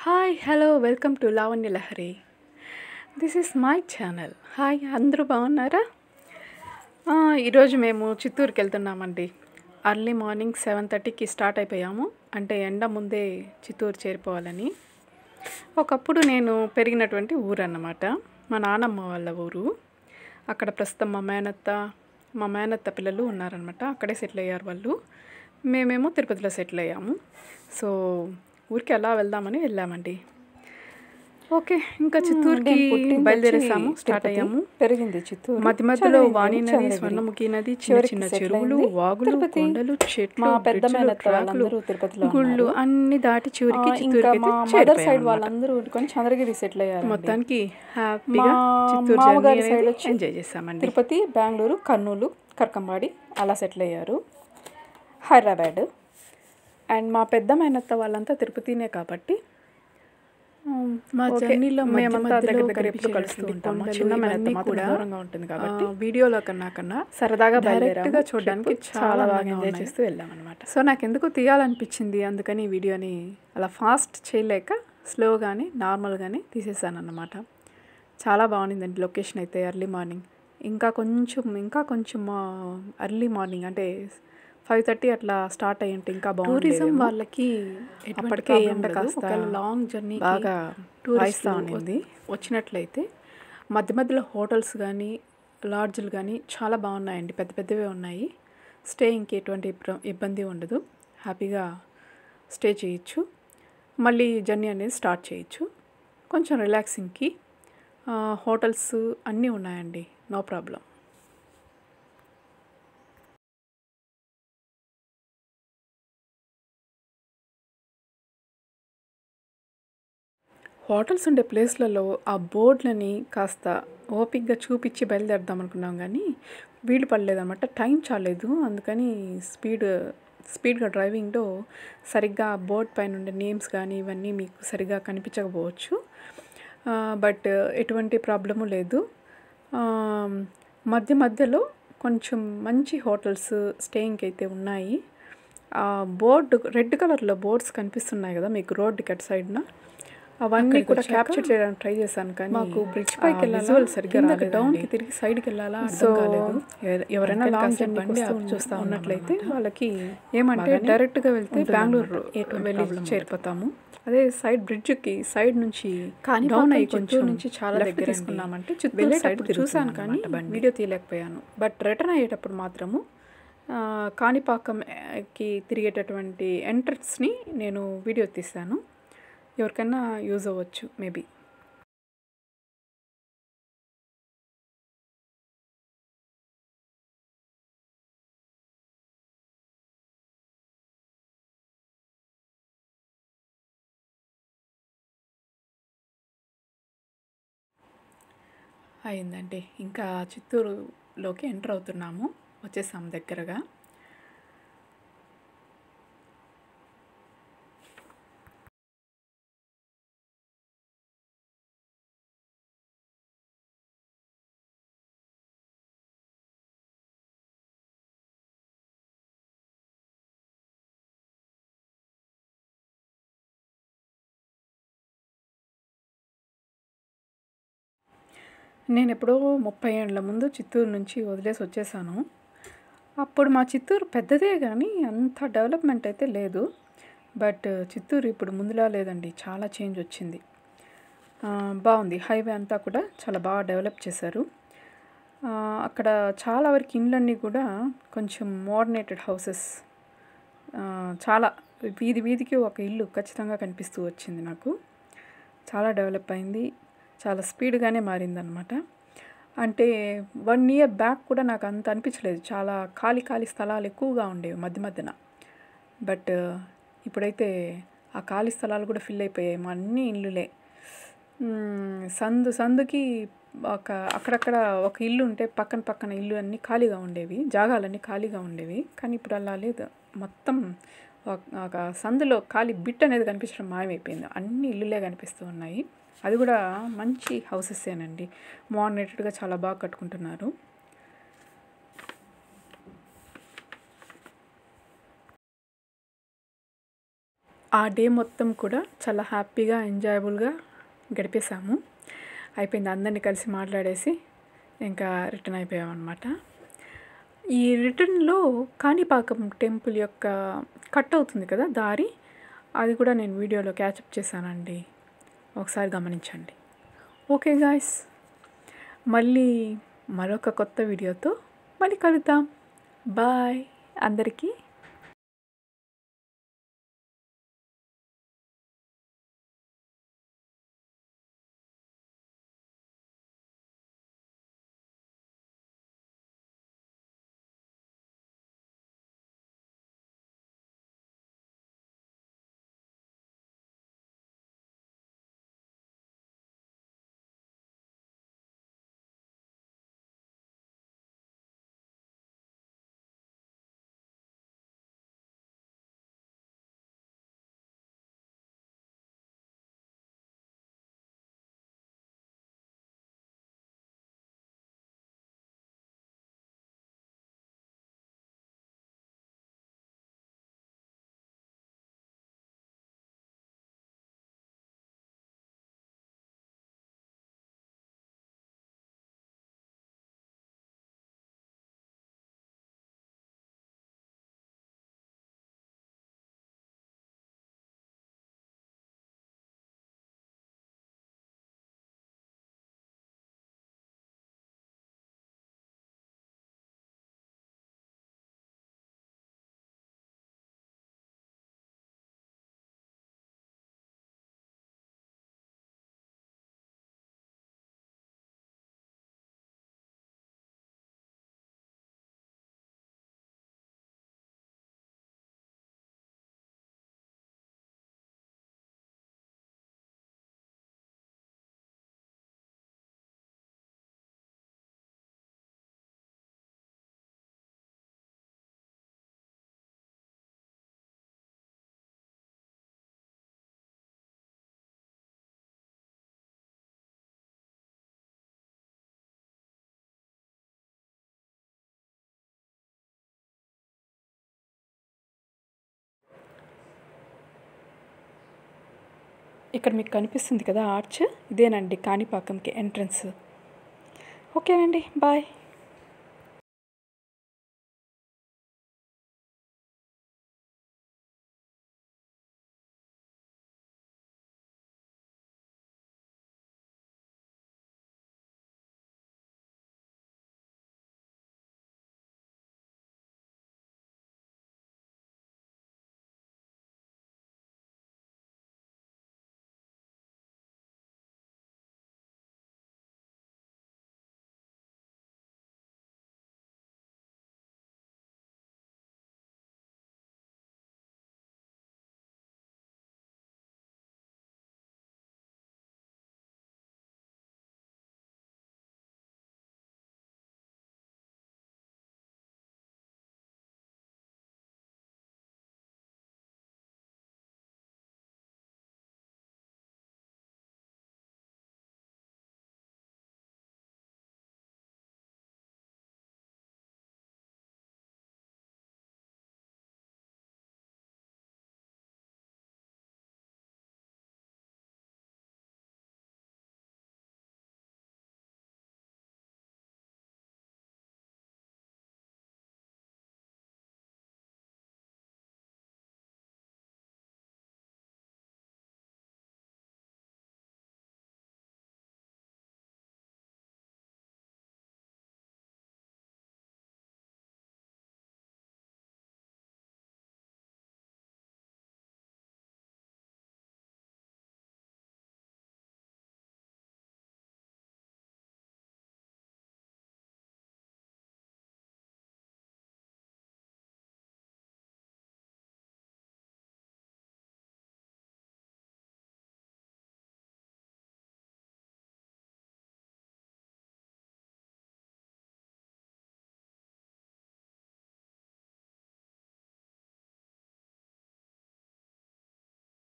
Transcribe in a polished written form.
Hi hello welcome to Lavanya Lahari. This is my channel. Hi, అందరూ బాగున్నారా? ఈరోజు మేము చిత్తూరుకి వెళ్తున్నామండి. అర్లీ మార్నింగ్ 7:30కి స్టార్ట్ అయిపోయాము. అంటే ఎండ ముందే చిత్తూరు చేరిపోవాలని. ఒకప్పుడు నేను పెరిగినటువంటి ఊరు అన్నమాట. మా నానమ్మ వాళ్ళ ఊరు. అక్కడ ప్రస్తుతం మా మేనత్త పిల్లలు ఉన్నారనమాట. అక్కడే సెటిల్ అయ్యారు వాళ్ళు. మేమేమో తిరుపతిలో సెటిల్ అయ్యాము. సో ఊరికి అలా వెళ్దామని వెళ్ళామండి. ఓకే, ఇంకా చిత్తూరుకి బయలుదేరేసాము, స్టార్ట్ అయ్యాము. పెరిగింది చిత్తూరు. మధ్య మధ్యలో వాణి నది, స్వర్ణముఖి నది, చిన్న చిన్న చెరువులు, వాగులు, కొండలు, చెట్లు, పెద్ద మేనత్త ట్రాకులు, వాళ్ళందరూ తిరుపతిలో గుళ్ళు అన్ని దాటి చివరికి ఇంకా చిత్తూరుకి మా మదర్ సైడ్ వాళ్ళందరూ ఊరుకొని చంద్రగిరి సెటిల్ అయ్యారు. మొత్తానికి హ్యాపీగా చిత్తూరు మామగారి జర్నీ సైడ్ అనేది వచ్చి ఎంజాయ్ చేసామండి. తిరుపతి, బెంగళూరు, కర్నూలు, కర్కంబాడి అలా సెటిల్ అయ్యారు. హైదరాబాద్. అండ్ మా పెద్ద మేనత్త వాళ్ళంతా తిరుపతినే కాబట్టి మా జర్నీలో మేమంతా దగ్గర ఎప్పుడు కలుస్తూ ఉంటాము. చిన్న మేనత్త మాత్రం దూరంగా ఉంటుంది కాబట్టి వీడియోలో కన్నా సరదాగా డైరెక్ట్గా చూడడానికి చాలా బాగా ఎంజాయ్ చేస్తూ వెళ్ళామన్నమాట. సో నాకు ఎందుకు తీయాలనిపించింది, అందుకని వీడియోని అలా ఫాస్ట్ చేయలేక స్లోగానే నార్మల్గానే తీసేసాను అన్నమాట. చాలా బాగుండిందండి లొకేషన్ అయితే. ఎర్లీ మార్నింగ్ ఇంకా కొంచెం ఎర్లీ మార్నింగ్ అంటే 5:30 అట్లా స్టార్ట్ అయ్యి ఉంటే ఇంకా బాగుంది. టూరిజం వాళ్ళకి అప్పటికే ఎండ కాస్త లాంగ్ జర్నీ బాగా టూరిస్ట్ అనేది వచ్చినట్లయితే మధ్య మధ్యలో హోటల్స్ కానీ లాడ్జ్లు కానీ చాలా బాగున్నాయండి. పెద్ద పెద్దవే ఉన్నాయి. స్టేయింగ్కి ఎటువంటి ఇబ్బంది ఉండదు. హ్యాపీగా స్టే చేయొచ్చు. మళ్ళీ జర్నీ అనేది స్టార్ట్ చేయొచ్చు. కొంచెం రిలాక్సింగ్కి హోటల్స్ అన్నీ ఉన్నాయండి. No problem. హోటల్స్ ఉండే ప్లేస్లలో ఆ బోర్డులని కాస్త ఓపిక్గా చూపించి బయలుదేరదాం అనుకున్నాం, కానీ వీలు పడలేదన్నమాట. టైం చాలేదు. అందుకని స్పీడ్గా డ్రైవింగ్లో సరిగ్గా బోర్డ్ పైన ఉండే నేమ్స్ కానీ ఇవన్నీ మీకు సరిగ్గా కనిపించకపోవచ్చు. బట్ ఎటువంటి ప్రాబ్లము లేదు. మధ్యలో కొంచెం మంచి హోటల్స్ స్టేయింగ్కి అయితే ఉన్నాయి. బోర్డు రెడ్ కలర్లో బోర్డ్స్ కనిపిస్తున్నాయి కదా మీకు రోడ్డుకి అటు సైడ్న. అవన్నీ కూడా క్యాప్చర్ చేయడానికి ట్రై చేశాను, కానీ మాకు బ్రిడ్జ్ పైకి వెళ్ళాలి సరిగ్గా డౌన్కి తిరిగి సైడ్కి వెళ్ళాలా అర్థం కాలేదు. ఎవరైనా లాంగ్ జర్నీ చూస్తూ ఉన్నట్లయితే వాళ్ళకి ఏమంటే డైరెక్ట్గా వెళ్తే బెంగళూరు వెళ్ళి చేరిపోతాము. అదే బ్రిడ్జ్కి సైడ్ నుంచి డౌన్ అయ్యి కొంచెం నుంచి చాలా దగ్గర తీసుకున్నామంటే చిత్తూరు సైడ్ చూశాను, కానీ వీడియో తీయలేకపోయాను. బట్ రిటర్న్ అయ్యేటప్పుడు మాత్రము కాణిపాకంకి తిరిగేటటువంటి ఎంట్రన్స్ని నేను వీడియో తీశాను. ఎవరికైనా యూజ్ అవ్వచ్చు మేబీ. అయిందండి. ఇంకా చిత్తూరులోకి ఎంటర్ అవుతున్నాము. వచ్చేసాము దగ్గరగా. నేను ఎప్పుడో 30 ఏళ్ళ ముందు చిత్తూరు నుంచి వదిలేసి వచ్చేసాను. అప్పుడు మా చిత్తూరు పెద్దదే కానీ అంత డెవలప్మెంట్ అయితే లేదు. బట్ చిత్తూరు ఇప్పుడు ముందులా లేదండి, చాలా చేంజ్ వచ్చింది. బాగుంది. హైవే అంతా కూడా చాలా బాగా డెవలప్ చేశారు. అక్కడ చాలా వరకు ఇండ్లన్నీ కూడా కొంచెం మోడర్నేటెడ్ హౌసెస్. చాలా వీధికి ఒక ఇల్లు ఖచ్చితంగా కనిపిస్తూ వచ్చింది నాకు. చాలా డెవలప్ అయింది. చాలా స్పీడ్గానే మారిందనమాట. అంటే 1 year బ్యాక్ కూడా నాకు అంత అనిపించలేదు. చాలా ఖాళీ స్థలాలు ఎక్కువగా ఉండేవి మధ్యన. బట్ ఇప్పుడైతే ఆ ఖాళీ స్థలాలు కూడా ఫిల్ అయిపోయాయి. అన్ని ఇల్లులే. సందుకి అక్కడక్కడ ఒక ఇల్లు ఉంటే పక్కన ఇల్లు అన్నీ ఖాళీగా ఉండేవి, జాగాలన్నీ ఖాళీగా ఉండేవి. కానీ ఇప్పుడు అలా లేదు. మొత్తం ఒక సందులో ఖాళీ బిట్ అనేది కనిపించడం మాయమైపోయింది. అన్ని ఇల్లులే కనిపిస్తూ ఉన్నాయి. అది కూడా మంచి హౌసెసేనండి. మోడర్నేటెడ్గా చాలా బాగా కట్టుకుంటున్నారు. ఆ డే మొత్తం కూడా చాలా హ్యాపీగా ఎంజాయబుల్గా గడిపేశాము. అయిపోయింది, అందరినీ కలిసి మాట్లాడేసి ఇంకా రిటర్న్ అయిపోయామన్నమాట. ఈ రిటర్న్లో కాణిపాకం టెంపుల్ యొక్క కట్ అవుతుంది కదా దారి, అది కూడా నేను వీడియోలో క్యాచప్ చేశానండి, ఒకసారి గమనించండి. ఓకే గాయ్స్, మళ్ళీ మరొక కొత్త వీడియోతో మళ్ళీ కలుద్దాం. బాయ్ అందరికీ. ఇక్కడ మీకు కనిపిస్తుంది కదా ఆర్చ్, ఇదేనండి కాణిపాకంకి ఎంట్రన్స్. ఓకేనండి, బాయ్.